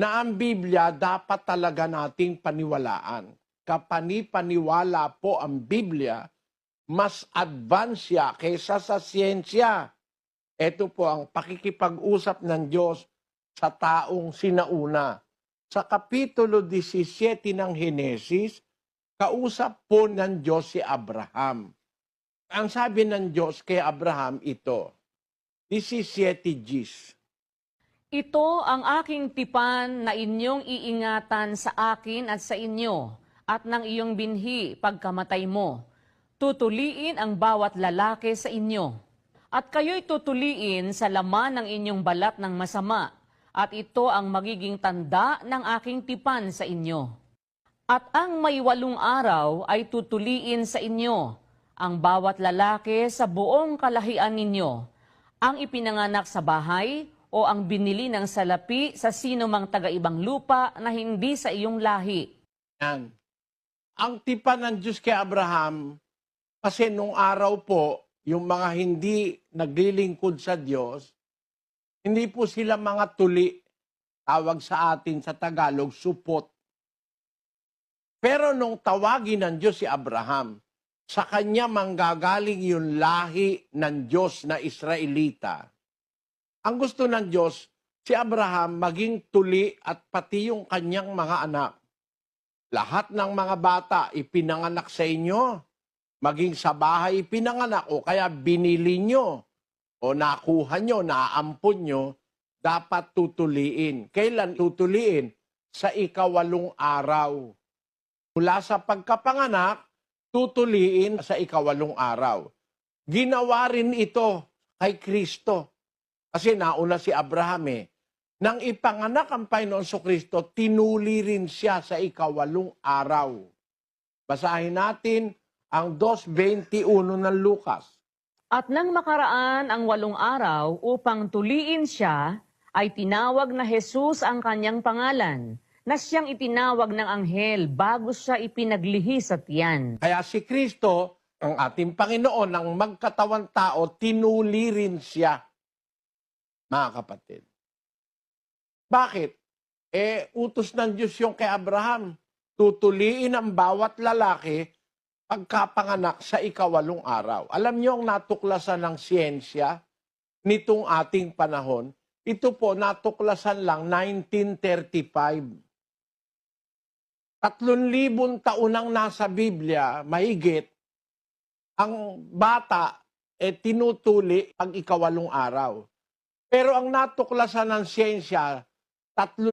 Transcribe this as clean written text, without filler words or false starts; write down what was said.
na ang Biblia dapat talaga nating paniwalaan. Kapani-paniwala po ang Biblia, mas advance siya kaysa sa siyensya. Ito po ang pakikipag-usap ng Diyos sa taong sinauna. Sa Kapitulo 17 ng Henesis, kausap po ng Diyos si Abraham. Ang sabi ng Diyos kay Abraham ito, 17 Gs. Ito ang aking tipan na inyong iingatan sa akin at sa inyo, at ng iyong binhi pagkamatay mo. Tutuliin ang bawat lalaki sa inyo. At kayo'y tutuliin sa laman ng inyong balat ng masama, at ito ang magiging tanda ng aking tipan sa inyo. At ang may 8 araw ay tutuliin sa inyo, ang bawat lalaki sa buong kalahian ninyo, ang ipinanganak sa bahay, o ang binili ng salapi sa sino mang taga-ibang lupa na hindi sa iyong lahi. Yan. Ang tipan ng Diyos kay Abraham, kasi nung araw po, yung mga hindi naglilingkod sa Diyos, hindi po sila mga tuli, tawag sa atin sa Tagalog, supot. Pero nung tawagin ng Diyos si Abraham, sa kanya manggagaling yung lahi ng Diyos na Israelita. Ang gusto ng Diyos, si Abraham maging tuli at pati yung kanyang mga anak. Lahat ng mga bata ipinanganak sa inyo, maging sa bahay ipinanganak o kaya binili nyo o nakuha nyo, naampon nyo, dapat tutuliin. Kailan tutuliin? Sa 8 araw. Mula sa pagkapanganak, tutuliin sa 8 araw. Ginawa rin ito kay Kristo. Kasi nauna si Abraham eh. Nang ipanganak ang Panginoon Kristo, tinuli rin siya sa 8 araw. Basahin natin ang 2:21 ng Lucas. At nang makaraan ang 8 araw upang tuliin siya, ay tinawag na Jesus ang kanyang pangalan, na siyang itinawag ng anghel bago siya ipinaglihi sa tiyan. Kaya si Kristo, ang ating Panginoon, ang magkatawan tao, tinuli rin siya. Mga kapatid. Bakit? Utos ng Diyos yung kay Abraham. Tutuliin ang bawat lalaki pagkapanganak sa 8 araw. Alam niyo ang natuklasan ng siyensya nitong ating panahon? Ito po natuklasan lang 1935. 3,000 taon nang nasa Biblia, mahigit, ang bata tinutuli pag 8 araw. Pero ang natuklasan ng siyensya,